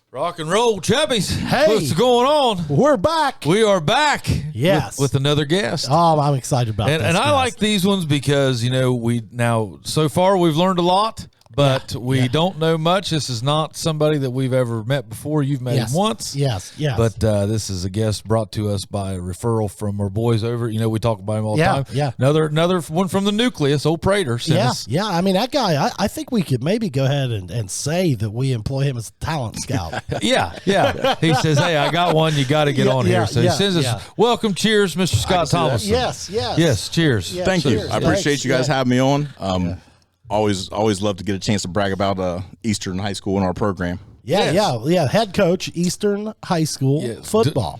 Rock and roll, Chubbies. Hey. What's going on? We're back. We are back. Yes. With another guest. Oh, I'm excited about this. And I like these ones because, so far we've learned a lot, but we don't know much. This is not somebody that we've ever met before. You've met him once. Yes. But this is a guest brought to us by a referral from our boys over. We talk about him all the time. Yeah. Another one from the nucleus, old Prater. Yeah. I mean, that guy, I think we could maybe go ahead and say that we employ him as a talent scout. Yeah. He says, hey, I got one. You got to get on here. So he sends us, welcome, cheers, Mr. Scott Tomlinson. Yes, cheers. Yeah, Thank you. cheers. I appreciate you guys having me on. Always love to get a chance to brag about Eastern High School in our program. Yeah. Head coach, Eastern High School football.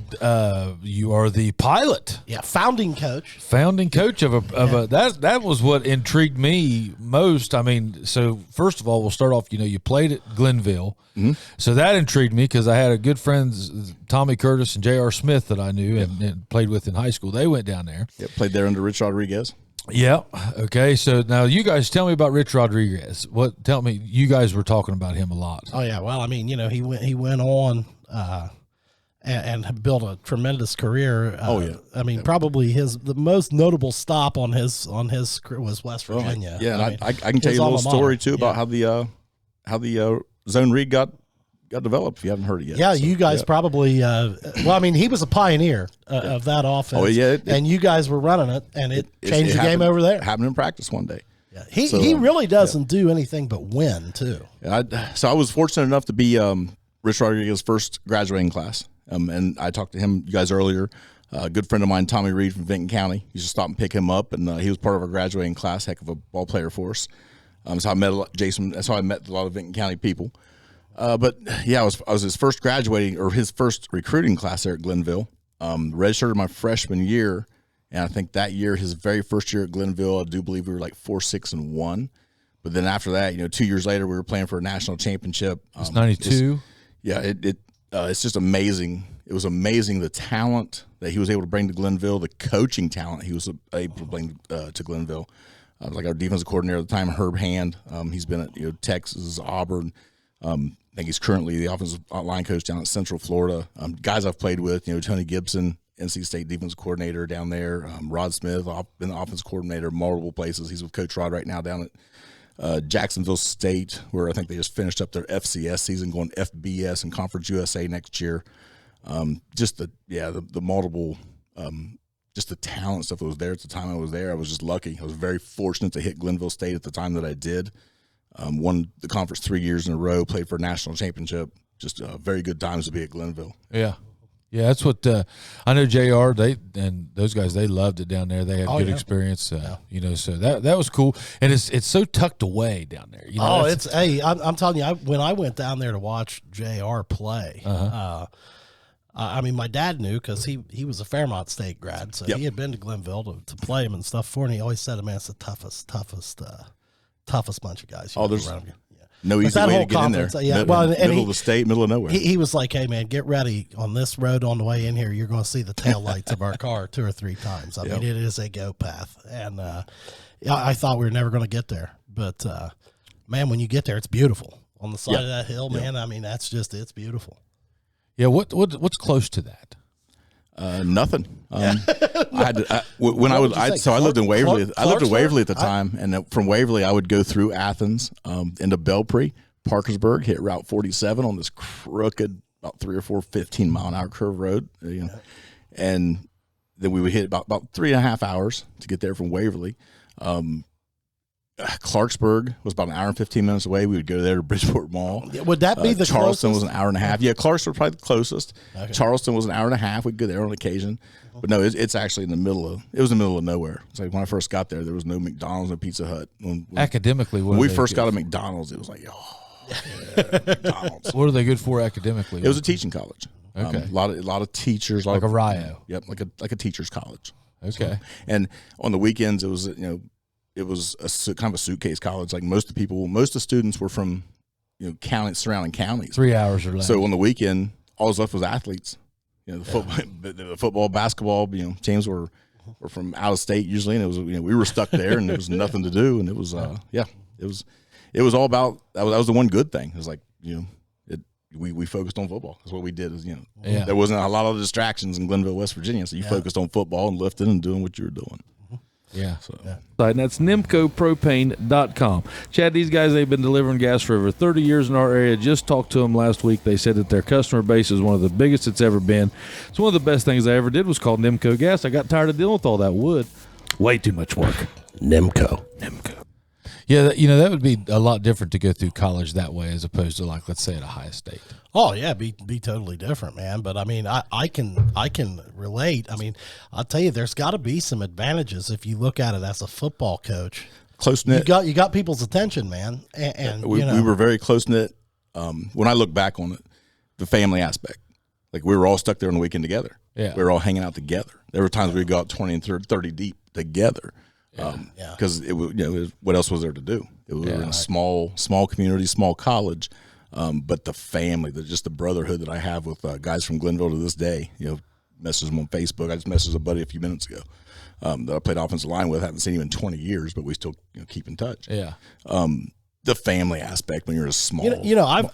You are the pilot. Yeah, founding coach of a that was what intrigued me most. I mean, so first of all, we'll start off. You played at Glenville, so that intrigued me because I had a good friends, Tommy Curtis and J.R. Smith, that I knew and played with in high school. They went down there. Yeah, played there under Rich Rodriguez. Yeah. Okay. So now you guys tell me about Rich Rodriguez. Tell me, you guys were talking about him a lot. Oh yeah. Well, I mean, he went on and built a tremendous career. I mean, probably the most notable stop on his career was West Virginia. I can tell you a little story too about how the zone read got developed, if you haven't heard it yet. Yeah, so, you guys probably he was a pioneer of that offense. Oh, yeah. And you guys were running it, and it changed the game over there. Happened in practice one day. Yeah. He really doesn't do anything but win, too. So I was fortunate enough to be Rich Rodriguez's first graduating class. And I talked to him, you guys, earlier. A good friend of mine, Tommy Reed from Vinton County, used to stop and pick him up, and he was part of our graduating class, heck of a ball player for us. So I met Jason. That's how I met a lot of Vinton County people. I was his first graduating or his first recruiting class there at Glenville. Redshirted my freshman year, and I think that year, his very first year at Glenville, I do believe we were like 4-6-1. But then after that, 2 years later, we were playing for a national championship. It's 92. It's just amazing. It was amazing the talent that he was able to bring to Glenville, the coaching talent he was able to bring to Glenville. Like our defensive coordinator at the time, Herb Hand. He's been at Texas, Auburn. I think he's currently the offensive line coach down at Central Florida. Guys I've played with, Tony Gibson, NC State defensive coordinator down there. Rod Smith, been the offensive coordinator multiple places. He's with Coach Rod right now down at Jacksonville State, where I think they just finished up their FCS season, going FBS and Conference USA next year. Just the multiple, just the talent stuff that was there at the time I was there. I was just lucky. I was very fortunate to hit Glenville State at the time that I did. Won the conference 3 years in a row, played for a national championship. Just very good times to be at Glenville. Yeah, that's what I know. JR, and those guys, they loved it down there. They had good experience, so that was cool. And it's so tucked away down there. I'm telling you, when I went down there to watch JR play, I mean, my dad knew because he was a Fairmont State grad, so he had been to Glenville to play him and stuff for, and he always said, man, it's the toughest bunch of guys. There's around you. No easy way to get in there. Middle of the state, middle of nowhere. He was like, hey, man, get ready on this road on the way in here. You're going to see the taillights of our car 2 or 3 times. I mean, it is a go path. And I thought we were never going to get there. But, man, when you get there, it's beautiful. On the side of that hill, man, I mean, it's beautiful. Yeah, what's close to that? Nothing. I lived in Waverly. I lived in Waverly at the time, and from Waverly, I would go through Athens into Belpre, Parkersburg, hit Route 47 on this crooked, about 3 or 4 15-mile-an-hour curve road, and then we would hit about 3.5 hours to get there from Waverly. Clarksburg was about an hour and 15 minutes away. We would go there to Bridgeport Mall. Would that be the Charleston closest? Was an hour and a half. Yeah, Clarksburg was probably the closest. Okay. Charleston was an hour and a half. We'd go there on occasion. But no, it's actually in the middle of nowhere. It's like when I first got there was no McDonald's, no Pizza Hut. Academically, when we first got a McDonald's, it was like, McDonald's. What are they good for academically? It was a teaching college. Okay. A lot of teachers. Like a RIO. Like like a teacher's college. Okay. So, and on the weekends, it was, it was a kind of a suitcase college. Like most of the students were from, surrounding counties. 3 hours or less. So on the weekend, all was left was athletes. The football, basketball. Teams were from out of state usually, and it was we were stuck there, and there was nothing to do, and it was it was all about that was the one good thing. It was like we focused on football. That's what we did. Is Yeah. there wasn't a lot of distractions in Glenville, West Virginia, so you focused on football and lifting and doing what you were doing. Yeah. So. And that's NimcoPropane.com. Chad, these guys, they've been delivering gas for over 30 years in our area. Just talked to them last week. They said that their customer base is one of the biggest it's ever been. It's one of the best things I ever did was call Nimco Gas. I got tired of dealing with all that wood. Way too much work. Nimco. Yeah, that would be a lot different to go through college that way as opposed to, like, let's say at Ohio State. Oh yeah, be totally different, man. But I mean, I can relate. I mean, I'll tell you, there's got to be some advantages if you look at it as a football coach. Close knit. You got people's attention, man. And we were very close knit. When I look back on it, the family aspect, like we were all stuck there on the weekend together. Yeah, we were all hanging out together. There were times we would go out 20 and 30 deep together. Because it was, what else was there to do? We were in a small community, small college, but the family, just the brotherhood that I have with guys from Glenville to this day. Messaged them on Facebook. I just messaged a buddy a few minutes ago that I played offensive line with. I haven't seen him in 20 years, but we still keep in touch. Yeah. The family aspect when you're a small.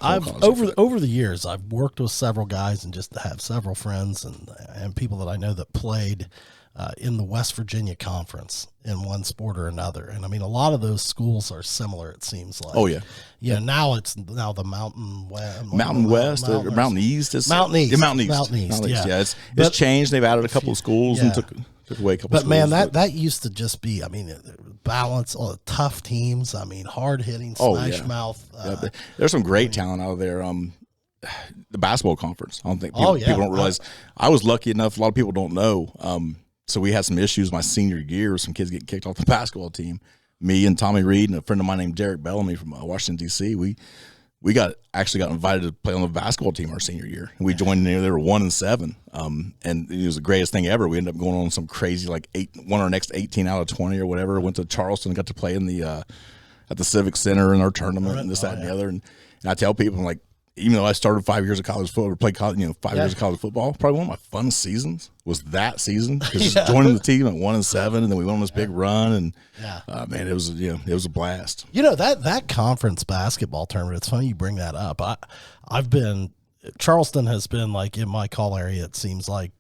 I've over the years I've worked with several guys and just have several friends and people that I know that played in the West Virginia Conference in one sport or another. And I mean, a lot of those schools are similar, it seems like. Oh, yeah. Yeah, now it's the Mountain West. Mountain West or Mountain East. Mountain East. Yeah, Mountain East, yeah. Yeah, it's changed. They've added a couple of schools and took away a couple of schools. But, man, that used to just be, I mean, balance, all the tough teams. I mean, hard-hitting, smash-mouth. There's some great talent out there. The basketball conference. I don't think people don't realize. I was lucky enough. A lot of people don't know. So we had some issues my senior year with some kids getting kicked off the basketball team. Me and Tommy Reed and a friend of mine named Derek Bellamy from Washington, D.C., we got invited to play on the basketball team our senior year. And we joined in there. They were 1-7. And it was the greatest thing ever. We ended up going on some crazy, won our next 18 out of 20 or whatever. Went to Charleston, got to play in at the Civic Center in our tournament and this, that, and the other. And I tell people, I'm like, even though I started 5 years of college football, or played college, 5 years of college football, probably one of my fun seasons was that season. Because joining the team at 1-7, and then we went on this big run, and man, it was a blast. That conference basketball tournament. It's funny you bring that up. Charleston has been like in my call area. It seems like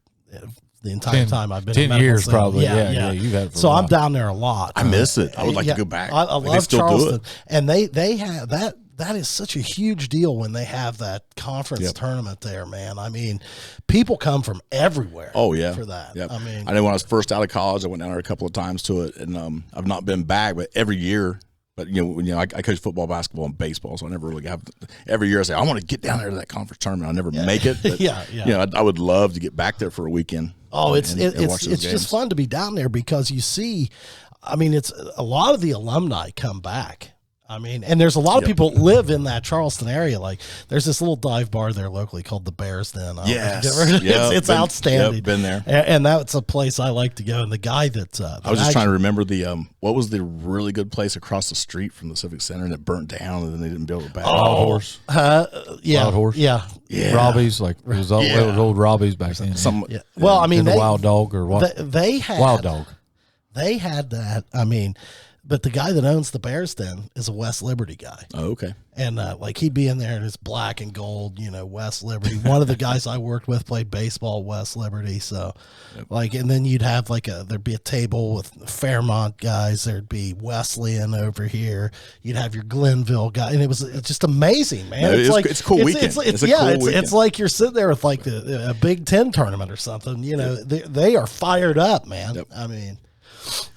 the entire time I've been 10 in years center. probably. Yeah, you've had it for a while. I'm down there a lot. I miss it. I would like to go back. I love Charleston, and they have that. That is such a huge deal when they have that conference tournament there, man. I mean, people come from everywhere. Oh yeah, for that. Yep. I mean, I know when I was first out of college, I went down there a couple of times to it, and I've not been back, but every year. But I coach football, basketball, and baseball, so I never really have. Every year I say I want to get down there to that conference tournament. I never make it. But, I would love to get back there for a weekend. Oh, it's just fun to be down there because you see, I mean, it's a lot of the alumni come back. I mean, and there's a lot of people live in that Charleston area. Like, there's this little dive bar there locally called the Bears Den. It's outstanding. Been there, and that's a place I like to go. And the guy that I was just trying to remember what was the really good place across the street from the Civic Center, and it burnt down, and then they didn't build it back. Wild Horse. Wild Horse. Yeah. Robbie's, it was old Robbie's back then. Well, I mean, the Wild Dog or what? They had Wild Dog. They had that. I mean. But the guy that owns the Bears Den is a West Liberty guy. Oh, okay. And he'd be in there in his black and gold, West Liberty. One of the guys I worked with played baseball, West Liberty. So, and then you'd have there'd be a table with Fairmont guys. There'd be Wesleyan over here. You'd have your Glenville guy, and it's just amazing, man. No, it's a cool weekend. It's like you're sitting there with a Big Ten tournament or something. They are fired up, man. Yep. I mean.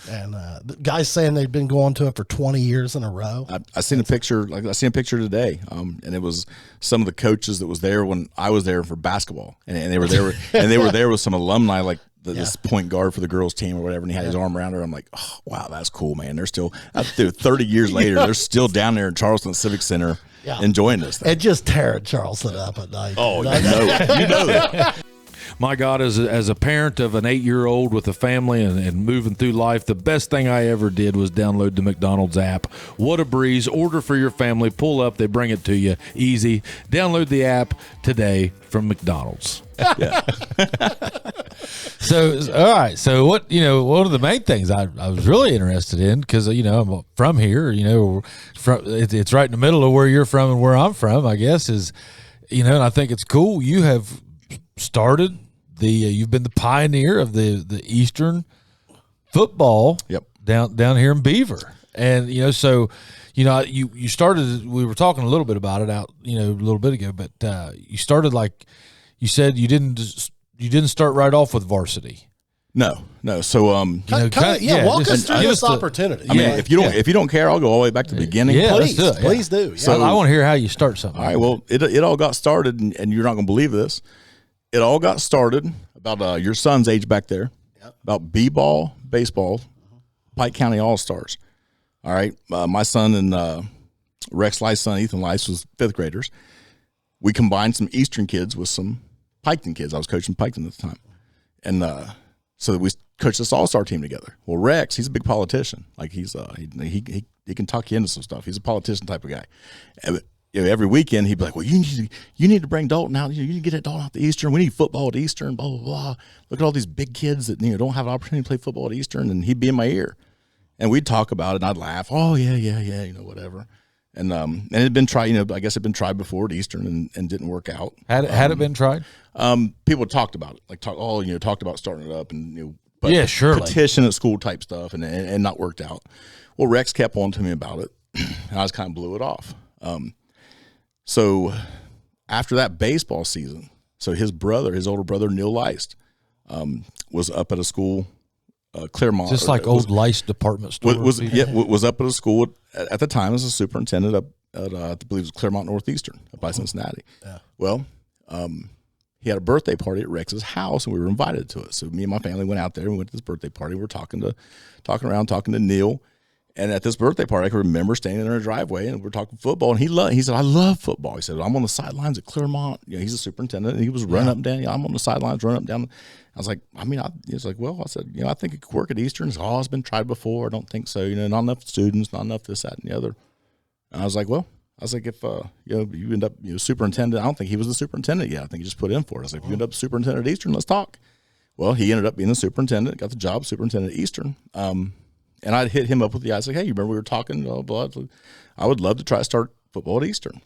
And the guys saying they've been going to it for 20 years in a row. I seen a picture. I seen a picture today, and it was some of the coaches that was there when I was there for basketball, and they were there, and they were there with some alumni, this point guard for the girls team or whatever, and he had his arm around her. I'm like, oh, wow, that's cool, man. They're still 30 years later, they're still down there in Charleston Civic Center enjoying this thing. And just tearing Charleston up at night. Oh, you know that. My God, as a parent of an 8-year-old with a family and moving through life, the best thing I ever did was download the McDonald's app. What a breeze. Order for your family. Pull up. They bring it to you. Easy. Download the app today from McDonald's. So, all right. So one of the main things I was really interested in, because, I'm from here, it's right in the middle of where you're from and where I'm from, I guess, is and I think it's cool. You have started you've been the pioneer of the Eastern football. Yep. Down here in Beaver, and so you started. We were talking a little bit about it a little bit ago, but you started like you said you didn't start right off with varsity. No. So walk us through this opportunity. I mean, if you don't care, I'll go all the way back to the beginning. Yeah, please do. Yeah. So I want to hear how you start something. All right. Well, it all got started, and you're not going to believe this. It all got started about your son's age back there, about b-ball, baseball, Pike County All-Stars. All right. My son and Rex Lice's son, Ethan Lice, was fifth graders. We combined some Eastern kids with some Piketon kids. I was coaching Piketon at the time. And so we coached this all-star team together. Well, Rex, he's a big politician. Like he can talk you into some stuff. He's a politician type of guy. And, every weekend he'd be like, well, you need to bring Dalton out. You need to get Dalton out to Eastern. We need football at Eastern, blah, blah, blah. Look at all these big kids that don't have an opportunity to play football at Eastern. And he'd be in my ear. And we'd talk about it, and I'd laugh. Oh, yeah, whatever. And it had been tried, I guess it had been tried before at Eastern and didn't work out. Had it been tried? People talked about it, talked about starting it up and but yeah, surely petition at school type stuff and not worked out. Well, Rex kept on to me about it, and I just kind of blew it off. So after that baseball season, so his older brother Neil Leist, was up at a school, Claremont. Just like old Leist department store. Was up at a school at the time as a superintendent up at I believe it was Claremont Northeastern up by Cincinnati. Yeah. Well, he had a birthday party at Rex's house, and we were invited to it. So me and my family went out there and we went to this birthday party. We were talking to Neil. And at this birthday party, I can remember standing in our driveway and we're talking football. And he said, I love football. He said, I'm on the sidelines at Claremont. He's a superintendent. And he was running up and down. I'm on the sidelines running up and down. I was like, he was like, well, I said, I think it could work at Eastern. He said, it's been tried before. I don't think so. Not enough students, not enough this, that, and the other. And I was like, if you end up superintendent, I don't think he was the superintendent yet. I think he just put in for it. I was like, if you end up superintendent at Eastern, let's talk. Well, he ended up being the superintendent, got the job superintendent at Eastern. And I'd hit him up with the eyes like, hey, you remember we were talking? Blah, blah, blah. I would love to try to start football at Eastern.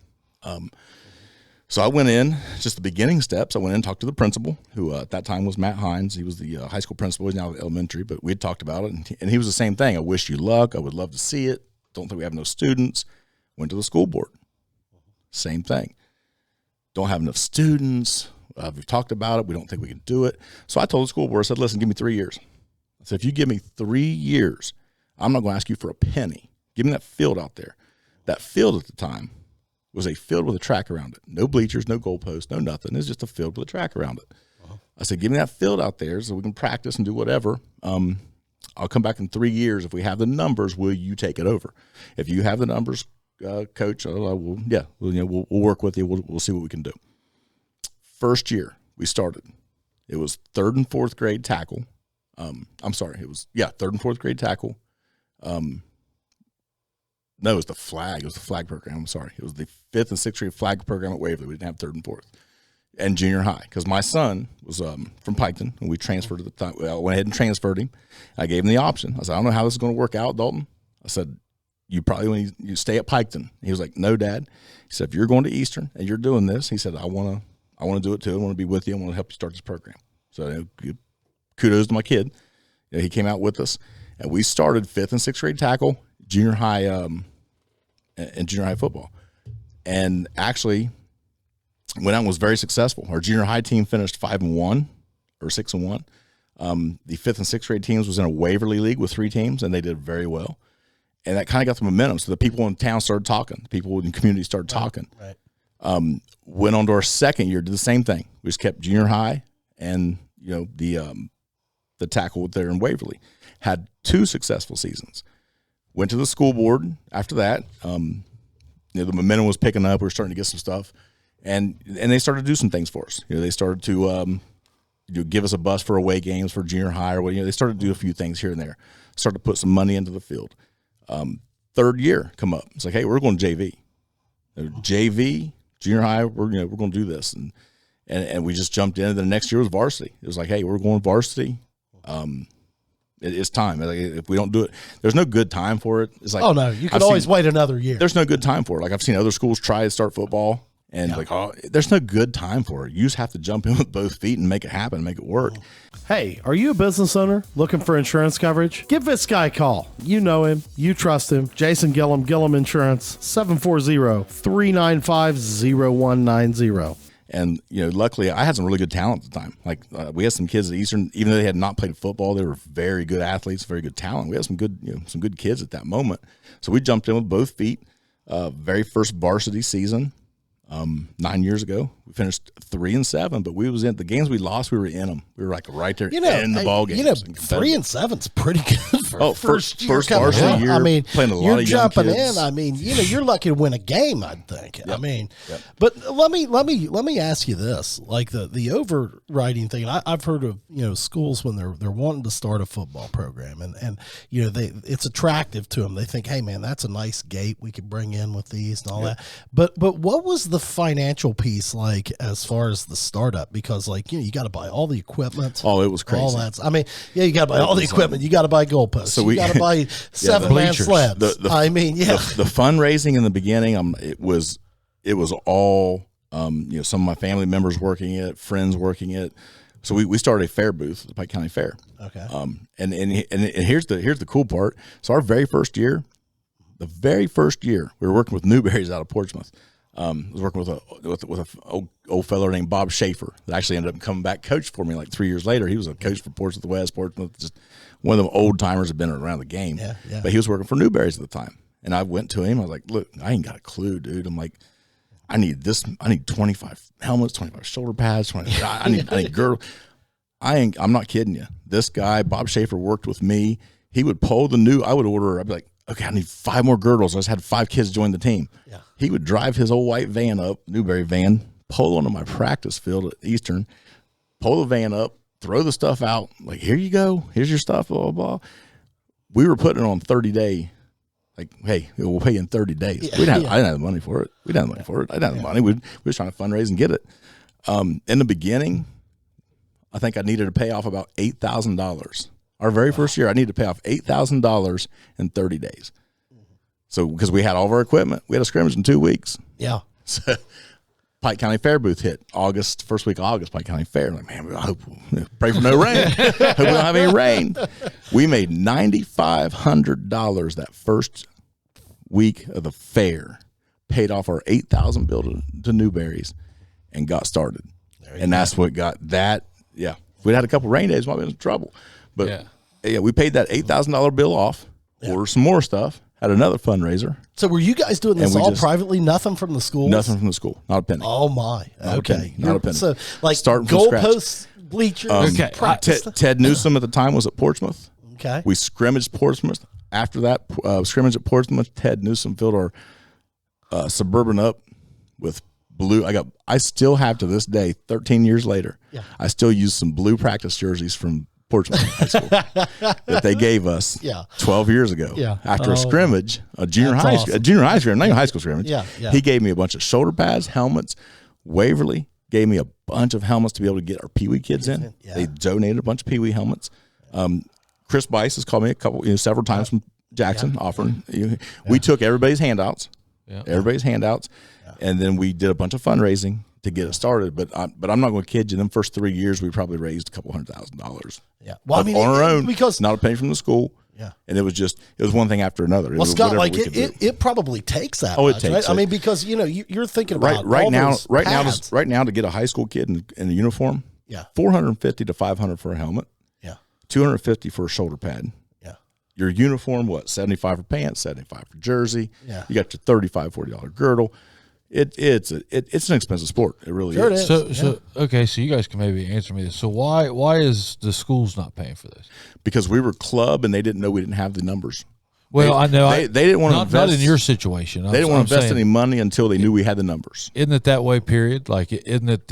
So I went in, just the beginning steps. I went in and talked to the principal, who at that time was Matt Hines. He was the high school principal. He's now elementary, but we had talked about it. And he was the same thing. I wish you luck. I would love to see it. Don't think we have no students. Went to the school board. Same thing. Don't have enough students. We've talked about it. We don't think we can do it. So I told the school board, I said, listen, give me 3 years. I said, if you give me 3 years, I'm not going to ask you for a penny. Give me that field out there. That field at the time was a field with a track around it. No bleachers, no goalposts, no nothing. It's just a field with a track around it. Uh-huh. I said, give me that field out there so we can practice and do whatever. I'll come back in 3 years. If we have the numbers, will you take it over? If you have the numbers, coach, we'll work with you. We'll see what we can do. First year we started. It was 3rd and 4th grade tackle. It was 3rd and 4th grade tackle. No, it was the flag. It was the flag program. I'm sorry. It was the 5th and 6th grade flag program at Waverly. We didn't have 3rd and 4th. And junior high, because my son was from Piketon, and we transferred at the time. Well, I went ahead and transferred him. I gave him the option. I said, I don't know how this is going to work out, Dalton. I said, you probably when you stay at Piketon. He was like, no, Dad. He said, if you're going to Eastern and you're doing this, he said, I want to do it too. I want to be with you. I want to help you start this program. So kudos to my kid. He came out with us, and we started 5th and 6th grade tackle, junior high, and junior high football. And actually, went out and was very successful. Our junior high team finished 5-1 or 6-1. The 5th and 6th grade teams was in a Waverly league with 3 teams, and they did very well. And that kind of got the momentum. So the people in town started talking. The people in the community started talking. Right. Went on to our second year, did the same thing. We just kept junior high and the tackle there in Waverly. Had 2 successful seasons. Went to the school board after that. The momentum was picking up. We were starting to get some stuff. And they started to do some things for us. They started to give us a bus for away games for junior high or what. They started to do a few things here and there. Started to put some money into the field. 3rd year come up. It's like, hey, we're going to JV. JV, junior high. We're going to do this, and we just jumped in. And the next year was varsity. It was like, hey, we're going varsity. It's time. Like, if we don't do it, there's no good time for it. It's like, oh no, you could always wait another year. There's no good time for it. Like I've seen other schools try to start football, And like, oh, there's no good time for it. You just have to jump in with both feet and make it happen, make it work. Hey, are you a business owner looking for insurance coverage? Give this guy a call. You know him. You trust him. Jason Gillum, Gillum Insurance, 740-395-0190. And, luckily I had some really good talent at the time. Like we had some kids at Eastern, even though they had not played football, they were very good athletes, very good talent. We had some good kids at that moment. So we jumped in with both feet. Very first varsity season. 9 years ago, we finished 3-7, but we was in the games we lost. We were in them. We were like right there in the ball games. 3-7's pretty good for first varsity year. I mean, playing a lot you're of young jumping kids. in. I mean, you're lucky to win a game. I'd think. Yep. I mean, Yep. but let me ask you this: like the overriding thing. I've heard of schools when they're wanting to start a football program, and it's attractive to them. They think, hey man, that's a nice gate we could bring in with these and all that. But what was the financial piece like as far as the startup? Because you got to buy all the equipment. Oh, it was crazy. All that. I mean, you got to buy all the equipment. You got to buy goalposts. So you got to buy 7-man sleds. The fundraising in the beginning, it was all some of my family members working it, friends working it. So we started a fair booth at the Pike County Fair. Okay. And here's the cool part. So our very first year, we were working with Newberry's out of Portsmouth. I was working with a old fellow named Bob Schaefer that actually ended up coming back coach for me like 3 years later. He was a coach for Portsmouth West, Portsmouth, just one of them old timers that had been around the game. Yeah. But he was working for Newberry's at the time. And I went to him. I was like, look, I ain't got a clue, dude. I'm like, I need 25 helmets, 25 shoulder pads, I need girdle. I'm not kidding you. This guy, Bob Schaefer, worked with me. He would pull I would order, I'd be like, okay, I need 5 more girdles. I just had 5 kids join the team. Yeah. He would drive his old white van up, Newberry van, pull onto my practice field at Eastern, pull the van up, throw the stuff out. Like, here you go. Here's your stuff, blah, blah, blah. We were putting it on 30-day. Like, hey, we'll pay you in 30 days. I didn't have the money for it. We didn't have the money for it. I didn't have the money. We were trying to fundraise and get it. In the beginning, I think I needed to pay off about $8,000. Our very first year, I needed to pay off $8,000 in 30 days. So, because we had all of our equipment, we had a scrimmage in 2 weeks. Yeah. So, Pike County Fair booth hit first week of August, Pike County Fair. Like, man, I hope, pray for no rain. Hope we don't have any rain. We made $9,500 that first week of the fair, paid off our $8,000 bill to Newberry's, and got started. And that's what got that. Yeah. If we'd had a couple rain days, we might have been in trouble. But we paid that $8,000 bill off, ordered some more stuff, had another fundraiser. So were you guys doing this all privately? Nothing from the school? Nothing from the school. Not a penny. Oh my. Not a penny. Not a penny. So like starting from scratch. Goalposts, bleachers, practice. Ted Newsom at the time was at Portsmouth. Okay. We scrimmaged Portsmouth. After that scrimmage at Portsmouth, Ted Newsom filled our Suburban up with blue. I still have to this day, 13 years later, I still use some blue practice jerseys from Portsmouth High School that they gave us 12 years ago. After a scrimmage, a junior high scrimmage, not even high school scrimmage. He gave me a bunch of shoulder pads, helmets. Waverly gave me a bunch of helmets to be able to get our Pee Wee kids in. They donated a bunch of Pee Wee helmets. Chris Bice has called me several times from Jackson offering. We took everybody's handouts, and then we did a bunch of fundraising to get it started. But I'm not going to kid you. In the first 3 years, we probably raised a couple $100,000. Yeah, well, on our own, because not a penny from the school. Yeah, and it was one thing after another. Well, Scott, like it probably takes that. It takes. Right? I mean, because you're thinking about right now to get a high school kid in a uniform. Yeah, $450 to $500 for a helmet. Yeah, $250 for a shoulder pad. Yeah, your uniform, $75 for pants, $75 for jersey. Yeah, you got your $35, $40 girdle. It's an expensive sport. It really is. So you guys can maybe answer me this. So why is the schools not paying for this? Because we were club and they didn't know we didn't have the numbers. Well, I know they didn't want to invest. Not in your situation. They didn't want to invest any money until they knew we had the numbers. Isn't it that way? Period. Like, isn't it?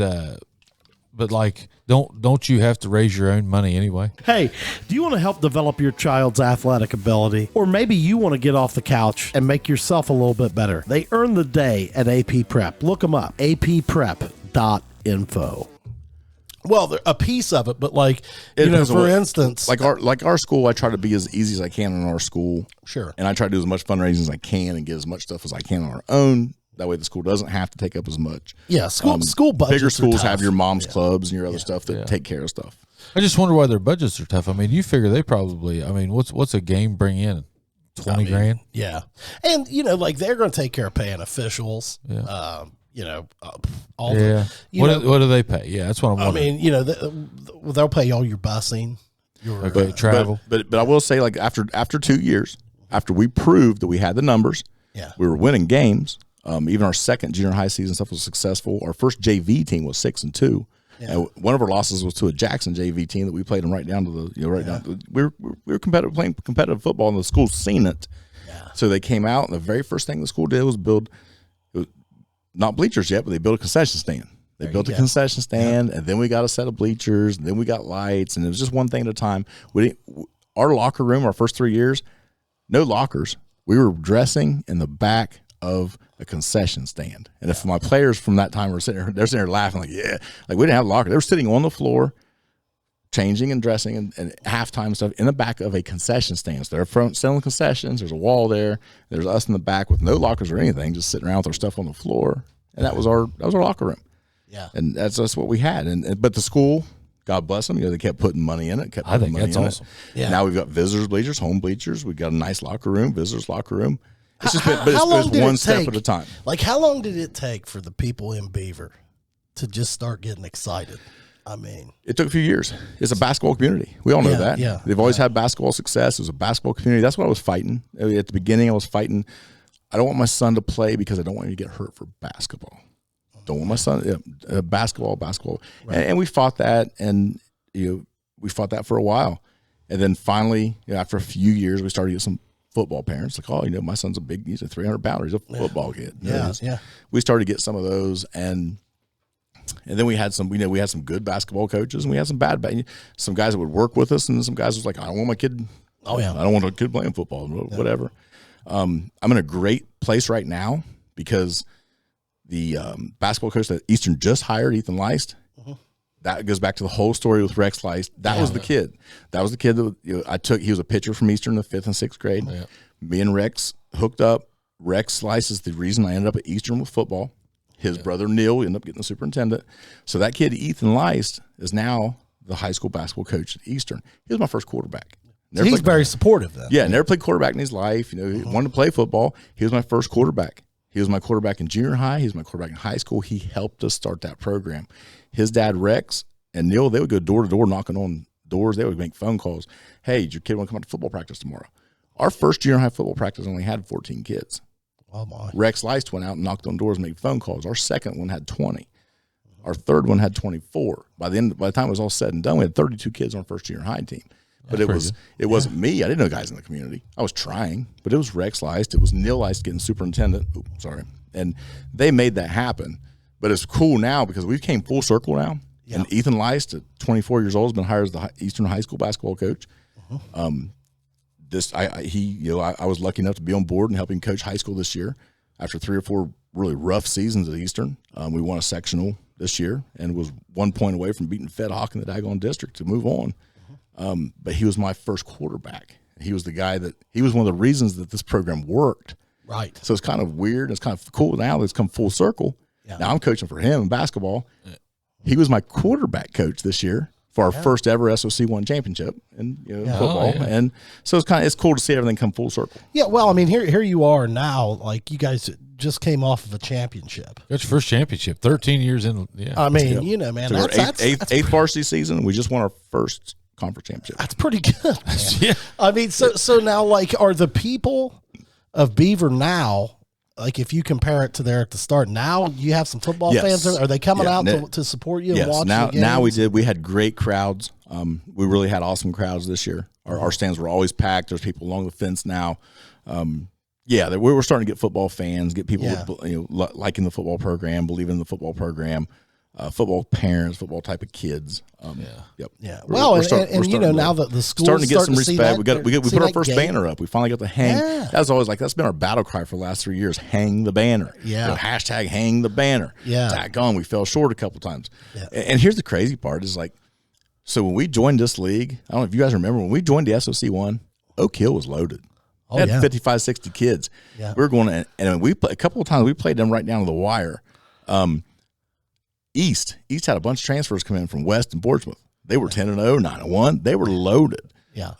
But like, don't you have to raise your own money anyway? Hey, do you want to help develop your child's athletic ability? Or maybe you want to get off the couch and make yourself a little bit better? They earn the day at AP Prep. Look them up, apprep.info. Well, a piece of it, but like, for instance, like our school, I try to be as easy as I can in our school. Sure. And I try to do as much fundraising as I can and get as much stuff as I can on our own. That way the school doesn't have to take up as much. Yeah, school budgets. Bigger schools are tough. have your mom's clubs and your other stuff that take care of stuff. I just wonder why their budgets are tough. I mean, you figure they probably. I mean, what's a game bring in? 20 grand. Yeah, and like they're going to take care of paying officials. Yeah. All yeah. What do they pay? Yeah, that's what I'm wondering. I mean, they'll pay all your busing, your travel. But I will say, like after 2 years, after we proved that we had the numbers, we were winning games. Even our second junior high season stuff was successful. Our first JV team was 6-2. Yeah. And one of our losses was to a Jackson JV team that we played them right down to the down. We were competitive, playing competitive football, and the school's seen it. Yeah. So they came out, and the very first thing the school did was build, not bleachers yet, but they built a concession stand. They built a concession stand, and then we got a set of bleachers, and then we got lights, and it was just one thing at a time. Our locker room, our first 3 years, no lockers. We were dressing in the back of a concession stand. And if my players from that time were sitting there laughing like, yeah, like we didn't have a locker. They were sitting on the floor, changing and dressing and halftime stuff in the back of a concession stand. So they're selling concessions. There's a wall there. There's us in the back with no lockers or anything, just sitting around with our stuff on the floor. And that was our locker room. Yeah. And that's what we had. But the school, God bless them, they kept putting money in it. I think that's awesome. Yeah. Now we've got visitors bleachers, home bleachers. We've got a nice locker room, visitors locker room. It's just been, but it's one step at a time. Like, how long did it take for the people in Beaver to just start getting excited? I mean, it took a few years. It's a basketball community. We all know that. Yeah. They've always had basketball success. It was a basketball community. That's what I was fighting. At the beginning, I was fighting. I don't want my son to play because I don't want him to get hurt for basketball. Don't want my son basketball. Right. And we fought that, and we fought that for a while. And then finally, after a few years, we started to get some football parents like, oh, my son's he's a 300-pounder, he's a football kid. We started to get some of those, and then we had some, we had some good basketball coaches, and we had some bad, some guys that would work with us, and some guys was like, I don't want my kid. I don't want a kid playing football, whatever. I'm in a great place right now because the basketball coach that Eastern just hired, Ethan Leist. That goes back to the whole story with Rex Leist. That was the kid. That was the kid that I took. He was a pitcher from Eastern in the 5th and 6th grade. Yeah. Me and Rex hooked up. Rex Leist is the reason I ended up at Eastern with football. His brother Neil ended up getting the superintendent. So that kid, Ethan Leist, is now the high school basketball coach at Eastern. He was my first quarterback. He's very supportive then. Yeah, never played quarterback in his life. He wanted to play football. He was my first quarterback. He was my quarterback in junior high. He was my quarterback in high school. He helped us start that program. His dad, Rex, and Neil, they would go door to door knocking on doors. They would make phone calls. Hey, does your kid want to come out to football practice tomorrow? Our first junior high football practice only had 14 kids. Oh, my. Rex Leist went out and knocked on doors and made phone calls. Our second one had 20. Our third one had 24. By the time it was all said and done, we had 32 kids on our first junior high team. But it wasn't me. I didn't know guys in the community. I was trying, but it was Rex Leist. It was Neil Leist getting superintendent. And they made that happen. But it's cool now because we came full circle now. Yeah. And Ethan Leist, at 24 years old, has been hired as the Eastern High School basketball coach. I was lucky enough to be on board and helping coach high school this year. After 3 or 4 really rough seasons at Eastern, we won a sectional this year and was 1 point away from beating Fed Hawk in the Daggone district to move on. But he was my first quarterback. He was the guy he was one of the reasons that this program worked. Right. So it's kind of weird. It's kind of cool now that it's come full circle. Yeah. Now I'm coaching for him in basketball. Yeah. He was my quarterback coach this year for our first ever SOC1 championship in football. Yeah. And so it's cool to see everything come full circle. Yeah, well, I mean, here you are now. Like, you guys just came off of a championship. That's your first championship, 13 years in. Yeah. I mean, man, so that's eighth varsity season. We just won our first conference championship. That's pretty good. Yeah. I mean, so now, like, are the people of Beaver now, like, if you compare it to there at the start, now you have some football fans. Are they coming out to support you and watch the games? Now we did. We had great crowds. We really had awesome crowds this year. Our stands were always packed. There's people along the fence now. We're starting to get football fans, get people liking the football program, believing in the football program. Football parents, football type of kids. Yeah. Well, now that the school's starting to get some respect. We put our first game. banner up. We finally got to hang. Yeah. That's always that's been our battle cry for the last 3 years. Hang the banner. Yeah. Hashtag hang the banner. Yeah. Daggone, we fell short a couple times. Yeah. And here's the crazy part is so when we joined this league, I don't know if you guys remember when we joined the SOC1, Oak Hill was loaded. Oh, They had yeah. 55, 60 kids. Yeah. We were going to, and we a couple of times we played them right down to the wire. East had a bunch of transfers come in from West and Portsmouth. They were 10-0, 9-1. They were loaded. Yeah.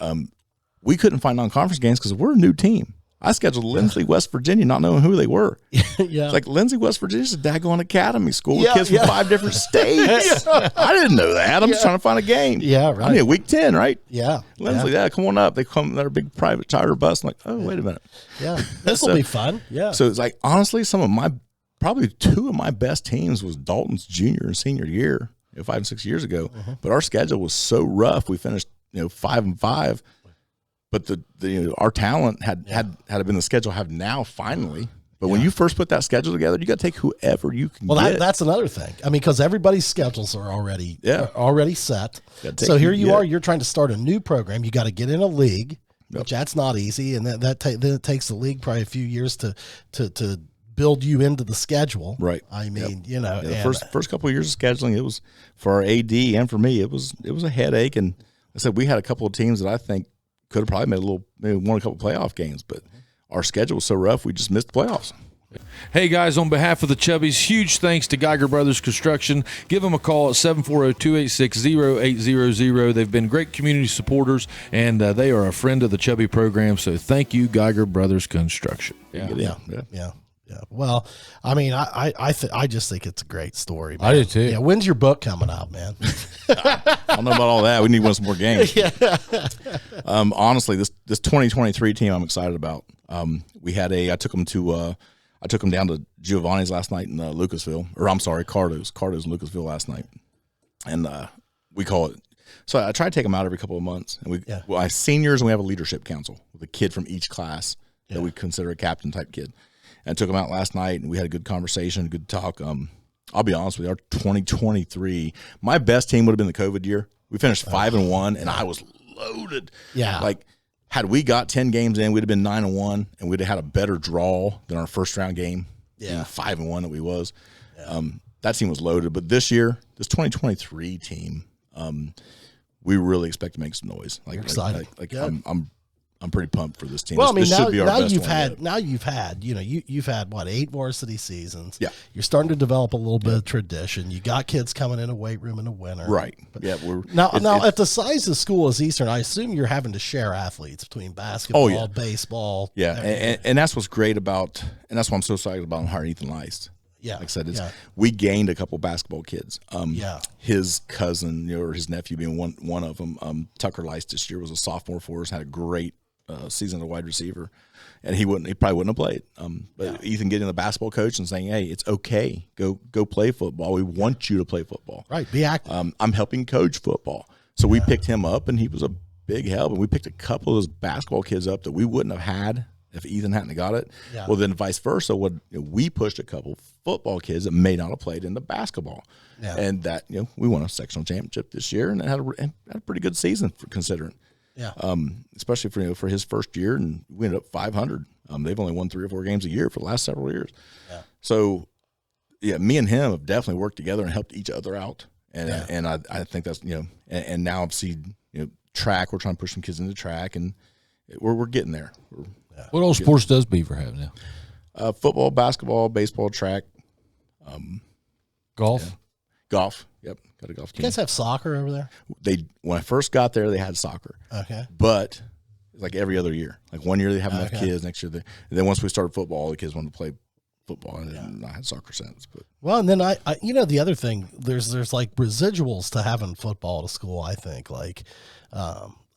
We couldn't find non-conference games because we're a new team. I scheduled Lindsay, West Virginia, not knowing who they were. Yeah. It's like Lindsay, West Virginia is a daggone academy school with Yeah, kids from 5 different states. I didn't know that. I'm just trying to find a game. Yeah, right. I mean, week 10, right? Yeah. Lindsay, yeah, come on up. They come, they're a big private charter bus. I'm like, oh, wait a minute. Yeah. This will be fun. Yeah. So it's like, honestly, probably 2 of my best teams was Dalton's junior and senior year, 5 and 6 years ago. But our schedule was so rough. We finished, 5-5. But our talent had been the schedule I have now finally. But when you first put that schedule together, you got to take whoever you can get. That's another thing. I mean, because everybody's schedules are already set. So here you are. You're trying to start a new program. You got to get in a league, which that's not easy, and then it takes the league probably a few years to build you into the schedule. Right. I mean, the first couple of years of scheduling, it was for our AD and for me, it was a headache. And I said we had a couple of teams that I think could have probably maybe won a couple playoff games, but our schedule was so rough we just missed the playoffs. Hey, guys, on behalf of the Chubbies, huge thanks to Geiger Brothers Construction. Give them a call at 740-286-0800. They've been great community supporters, and they are a friend of the Chubby program, so thank you, Geiger Brothers Construction. Yeah. Well, I mean, I just think it's a great story, man. I do too. Yeah. When's your book coming out, man? I don't know about all that. We need to win some more games. Honestly, this 2023 team I'm excited about. I took them down to Giovanni's last night in Lucasville, or I'm sorry, Cardo's in Lucasville last night, and we call it. So I try to take them out every couple of months, and I have seniors, and we have a leadership council with a kid from each class that we consider a captain type kid. And I took them out last night, and we had a good conversation, a good talk. I'll be honest with you, our 2023, my best team would have been the COVID year. We finished 5-1, and I was loaded. Yeah. Like, had we got 10 games in, we'd have been 9-1, and we'd have had a better draw than our first round game. Yeah. 5-1 that we was. Yeah. That team was loaded. But this year, this 2023 team, we really expect to make some noise. Like, excited. I'm pretty pumped for this team. Well, this should be our best you've one. you've had what, 8 varsity seasons. Yeah. You're starting to develop a little bit of tradition. You got kids coming in a weight room in the winter. Right. Now at the size of school as Eastern, I assume you're having to share athletes between basketball, baseball. Yeah. And that's what's great about, and that's why I'm so excited about hiring Ethan Leist. Yeah. Like I said, we gained a couple basketball kids. His cousin or his nephew being one of them. Tucker Leist this year was a sophomore for us, had a great season as a wide receiver, and he probably wouldn't have played. But Ethan getting the basketball coach and saying, "Hey, it's okay. Go play football. We want you to play football. Right. Be active." I'm helping coach football, so we picked him up, and he was a big help. And we picked a couple of those basketball kids up that we wouldn't have had if Ethan hadn't got it. Yeah. Well, then vice versa. We pushed a couple football kids that may not have played in the basketball, and that we won a sectional championship this year, and had a pretty good season for considering. Yeah. Especially for his first year, and we ended up 500. They've only won 3 or 4 games a year for the last several years. Yeah. So, me and him have definitely worked together and helped each other out. And I think that's and now I've seen track. We're trying to push some kids into track, and we're getting there. What all sports does Beaver have now? Football, basketball, baseball, track, golf. Golf. Yep, got a golf team. You guys have soccer over there? When I first got there, they had soccer. Okay. But it's like every other year. Like one year they have enough kids, next year and then once we started football, all the kids wanted to play football, and I had soccer since. But and then I the other thing, there's like residuals to having football at school. I think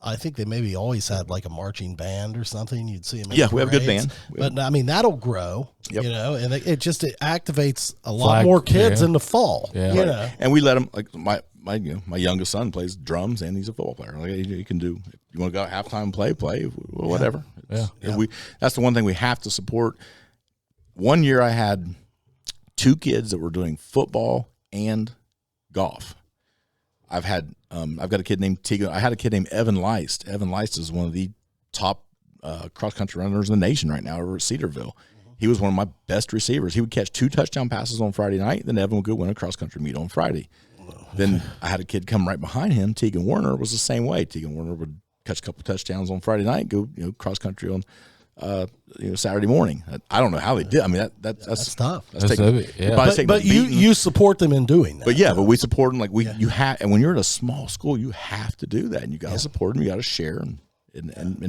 I think they maybe always had like a marching band or something. You'd see them. We have a good band. But I mean, that'll grow, and it activates a lot Flag, more kids in the fall. Yeah. And we let them, like my youngest son plays drums and he's a football player. Like you can do, if you want to go halftime and play, whatever. That's the one thing we have to support. One year I had 2 kids that were doing football and golf. I've got a kid named Tegan. I had a kid named Evan Leist. Evan Leist is one of the top cross-country runners in the nation right now over at Cedarville. He was one of my best receivers. He would catch 2 touchdown passes on Friday night, then Evan would go win a cross-country meet on Friday. Then I had a kid come right behind him. Tegan Warner was the same way. Tegan Warner would catch a couple touchdowns on Friday night, go cross-country on Saturday morning. I don't know how they did. I mean, that's tough. But you support them in doing that. But we support them you have. And when you're in a small school, you have to do that, and you got to support them. You got to share and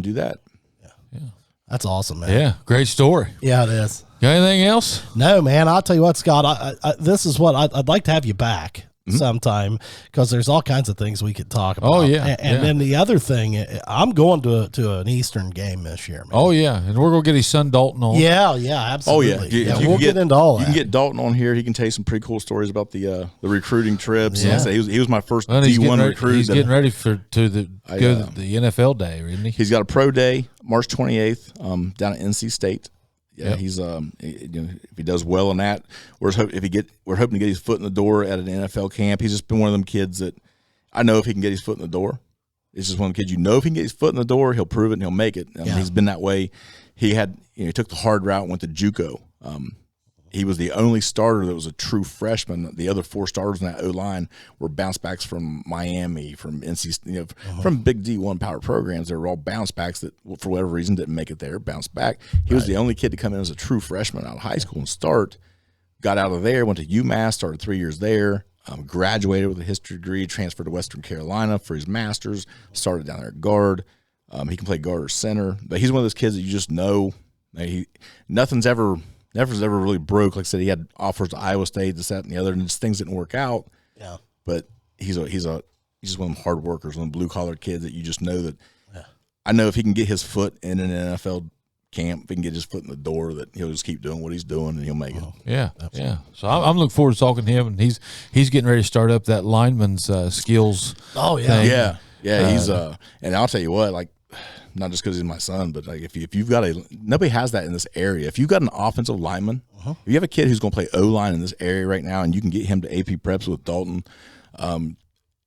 do that. Yeah, that's awesome, man. Yeah, great story. Yeah, it is. Got anything else? No, man. I'll tell you what, Scott. This is what I'd like to have you back sometime, because there's all kinds of things we could talk about. Oh yeah, and then the other thing, I'm going to an Eastern game this year, man. Oh yeah, and we're gonna get his son Dalton on. Yeah, absolutely. We'll get into all that. You can get Dalton on here. He can tell you some pretty cool stories about the recruiting trips. Yeah. Like he was my first D1 recruit. He's getting ready to the NFL day, isn't he? He's got a pro day March 28th down at NC State. Yeah, yep. He's if he does well in that, we're hoping to get his foot in the door at an NFL camp. He's just been one of them kids that I know if he can get his foot in the door. It's just one of the kids if he can get his foot in the door, he'll prove it and he'll make it. He's been that way. He had he took the hard route and went to JUCO. He was the only starter that was a true freshman. The other 4 starters in that O-line were bounce backs from Miami, from NC, from big D1 power programs. They were all bounce backs that, for whatever reason, didn't make it there, bounced back. He was the only kid to come in as a true freshman out of high school and start. Got out of there, went to UMass, started 3 years there, graduated with a history degree, transferred to Western Carolina for his master's, started down there at guard. He can play guard or center. But he's one of those kids that you just know. Nothing's ever really broke. Like I said, he had offers to Iowa State, this, that, and the other, and just things didn't work out. Yeah. But he's just one of them hard workers, one of them blue collar kids that you just know that. Yeah. I know if he can get his foot in an NFL camp, if he can get his foot in the door, that he'll just keep doing what he's doing and he'll make it. Yeah, absolutely. Yeah. So I'm looking forward to talking to him, and he's getting ready to start up that lineman's skills. Oh yeah, thing. Yeah. He's and I'll tell you what, like. Not just because he's my son, but like if you've got nobody has that in this area. If you've got an offensive lineman, if you have a kid who's going to play O-line in this area right now, and you can get him to AP preps with Dalton,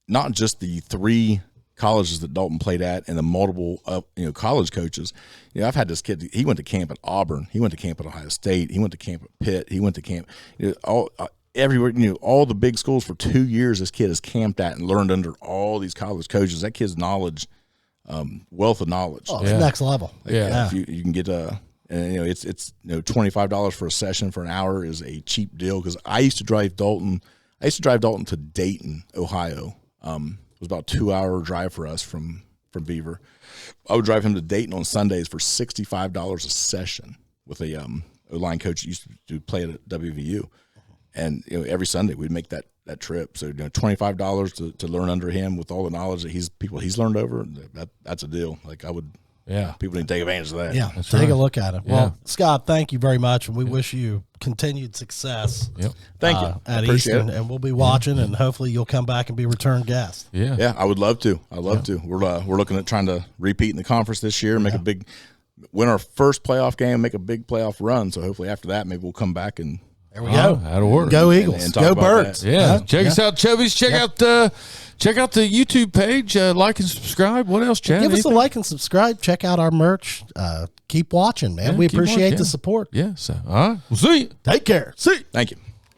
not just the 3 colleges that Dalton played at and the multiple college coaches. I've had this kid. He went to camp at Auburn. He went to camp at Ohio State. He went to camp at Pitt. He went to camp everywhere. All the big schools for 2 years. This kid has camped at and learned under all these college coaches. That kid's knowledge. Wealth of knowledge. Oh, it's next level. If you can get and it's $25 for a session for an hour is a cheap deal, because I used to drive Dalton to Dayton, Ohio. It was about a 2-hour drive for us from Beaver. I would drive him to Dayton on Sundays for $65 a session with a O-line coach that used to play at WVU, and every Sunday we'd make that trip. So $25 to learn under him with all the knowledge that he's learned over. That's a deal. Like people need to take advantage of that. Yeah, take a look at it. Well, Scott, thank you very much, and we wish you continued success. Yep. Thank you. At Eastern, and we'll be watching, and hopefully you'll come back and be a return guest. Yeah, I would love to. I'd love to. We're looking at trying to repeat in the conference this year, make win our first playoff game, make a big playoff run. So hopefully after that, maybe we'll come back and. There we go. That'll work. Go Eagles. And go Birds. That. Yeah. Check us out, Chubbies. Check out the YouTube page. Like and subscribe. What else, Chad? Give us a like and subscribe. Check out our merch. Keep watching, man. We appreciate the support. Yeah. So, all right. We'll see you. Take care. See you. Thank you.